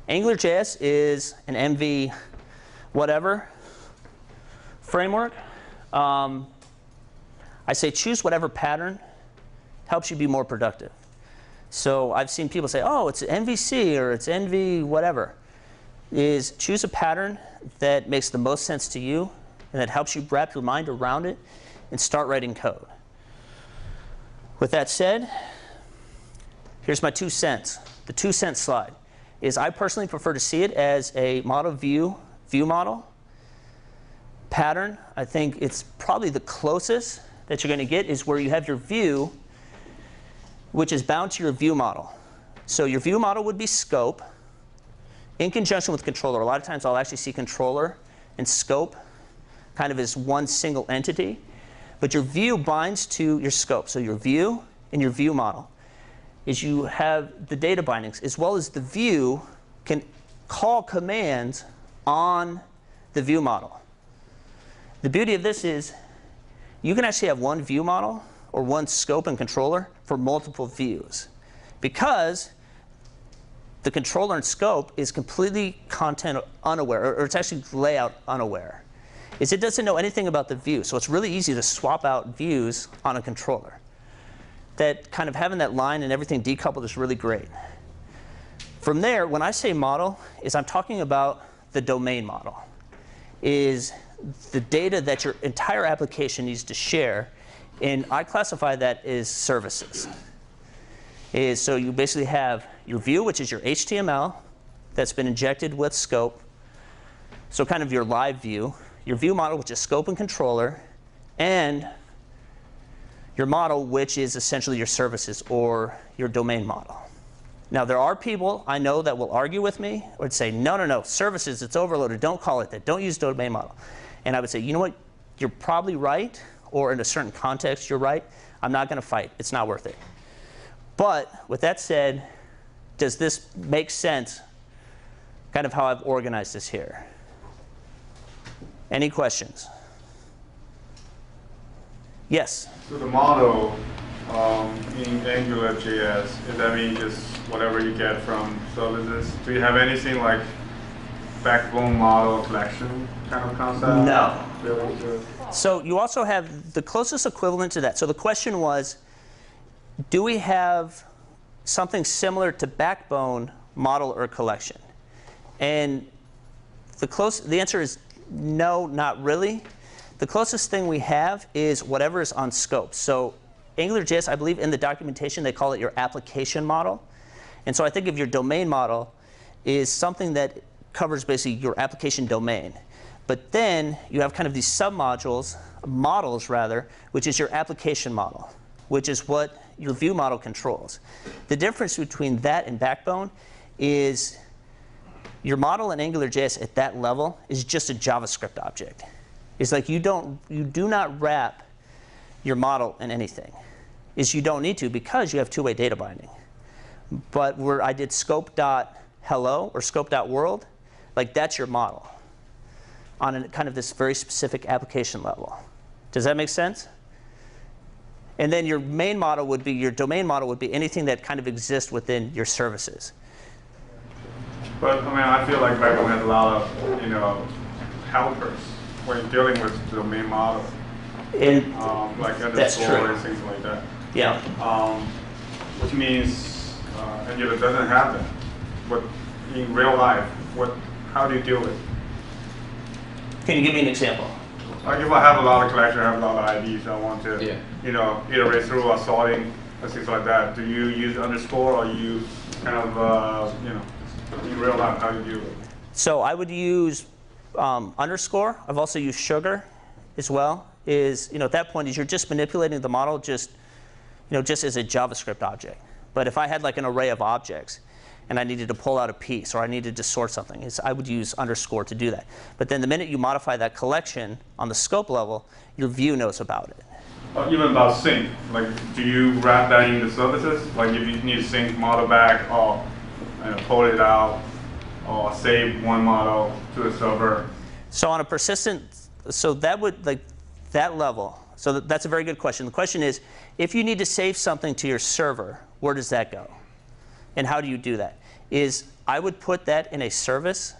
AngularJS is an MV whatever framework. I say choose whatever pattern helps you be more productive. So I've seen people say, oh, it's MVC or it's NV whatever. Is choose a pattern that makes the most sense to you and that helps you wrap your mind around it and start writing code. With that said, here's my 2 cents. The 2-cent slide is I personally prefer to see it as a model view model. Pattern, I think it's probably the closest that you're going to get is where you have your view, which is bound to your view model. So your view model would be scope in conjunction with controller. A lot of times I'll actually see controller and scope kind of as one single entity. But your view binds to your scope. So your view and your view model is you have the data bindings, as well as the view can call commands on the view model. The beauty of this is you can actually have one view model or one scope and controller for multiple views, because the controller and scope is completely content unaware, or it's actually layout unaware. It doesn't know anything about the view, so it's really easy to swap out views on a controller. That kind of having that line and everything decoupled is really great. From there, when I say model, I'm talking about the domain model. Is the data that your entire application needs to share, and I classify that as services. So you basically have your view, which is your HTML that's been injected with scope, so kind of your live view, your view model, which is scope and controller, and your model, which is essentially your services or your domain model. Now, there are people I know that will argue with me or say, no, no, no, services, it's overloaded. Don't call it that. Don't use domain model. And I would say, you know what? You're probably right, or in a certain context, you're right. I'm not going to fight. It's not worth it. But with that said, does this make sense, kind of how I've organized this here? Any questions? Yes? So the model in AngularJS, does that mean just whatever you get from services? Do you have anything like backbone model collection kind of concept? No. So you also have the closest equivalent to that. So the question was, do we have something similar to backbone model or collection? And the answer is no, not really. The closest thing we have is whatever is on scope. So AngularJS, I believe in the documentation, they call it your application model. And so I think of your domain model is something that covers basically your application domain. But then you have kind of these submodules, models rather, which is your application model, which is what your view model controls. The difference between that and backbone is your model in AngularJS at that level is just a JavaScript object. It's like you do not wrap your model in anything. You don't need to, because you have two-way data binding. But where I did scope.hello or scope.world, like that's your model on a kind of this very specific application level. Does that make sense? And then your main model would be, your domain model would be anything that kind of exists within your services. But I mean, I feel like backbone has a lot of, helpers when you're dealing with the domain model. Like underscore and things like that. Yeah. Which means Angular doesn't have that. But in real life, how do you deal with it? Can you give me an example? Like if I have a lot of collection, I have a lot of IDs, I want to, iterate through or sorting and things like that. Do you use underscore, or you kind of, in real life, how do you deal with it? So I would use underscore. I've also used sugar as well. At that point, you're just manipulating the model just as a JavaScript object. But if I had like an array of objects and I needed to pull out a piece, or I needed to sort something, I would use underscore to do that. But then the minute you modify that collection on the scope level, your view knows about it. Even about sync, like do you wrap that in the services? Like if you need to sync model back, or pull it out, or save one model to a server? So on a persistent, so that would, like that level, so that's a very good question. The question is, if you need to save something to your server, where does that go? And how do you do that? is I would put that in a service,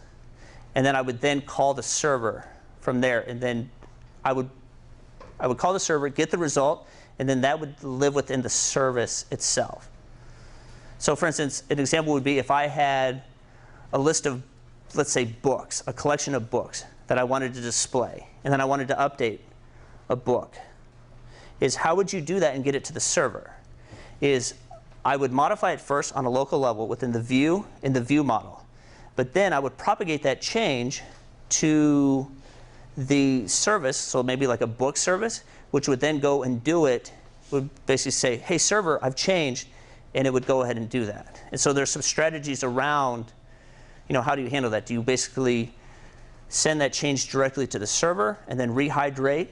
and then I would then call the server from there, and then I would call the server, get the result, and then that would live within the service itself. So for instance, an example would be if I had a list of, let's say, books, a collection of books that I wanted to display, and then I wanted to update a book, is how would you do that and get it to the server? Is I would modify it first on a local level within the view, in the view model. But then I would propagate that change to the service, so maybe like a book service, which would then go and do it, would basically say, hey server, I've changed, and it would go ahead and do that. And so there's some strategies around, how do you handle that? Do you basically send that change directly to the server and then rehydrate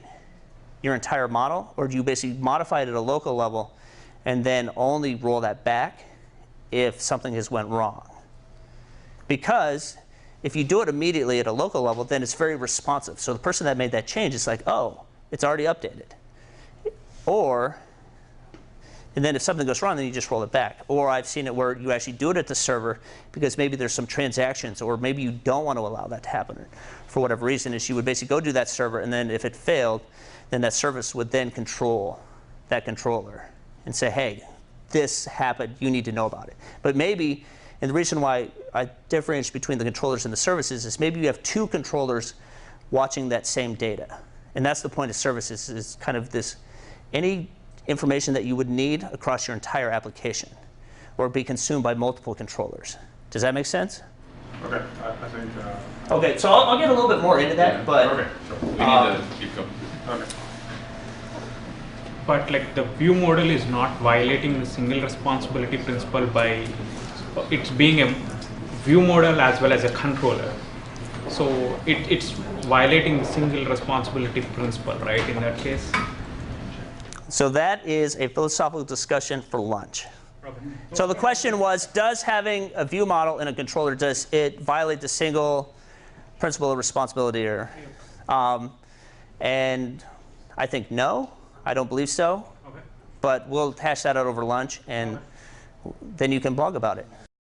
your entire model? Or do you basically modify it at a local level and then only roll that back if something has went wrong? Because if you do it immediately at a local level, then it's very responsive. So the person that made that change is like, oh, it's already updated. And then if something goes wrong, then you just roll it back. Or I've seen it where you actually do it at the server because maybe there's some transactions, or maybe you don't want to allow that to happen for whatever reason, is you would basically go do that server, and then if it failed, then that service would then control that controller and say, hey, this happened, you need to know about it. But maybe, and the reason why I differentiate between the controllers and the services is maybe you have two controllers watching that same data. And that's the point of services, is kind of this, any information that you would need across your entire application or be consumed by multiple controllers. Does that make sense? Okay, I think. Okay, so I'll get a little bit more into that, but okay, sure. We need to keep going. Okay. But like the view model is not violating the single responsibility principle by it's being a view model as well as a controller. So it's violating the single responsibility principle, right, in that case? So that is a philosophical discussion for lunch. Okay. So the question was, does having a view model in a controller, does it violate the single principle of responsibility? And I think no, I don't believe so. Okay. But we'll hash that out over lunch, and then you can blog about it.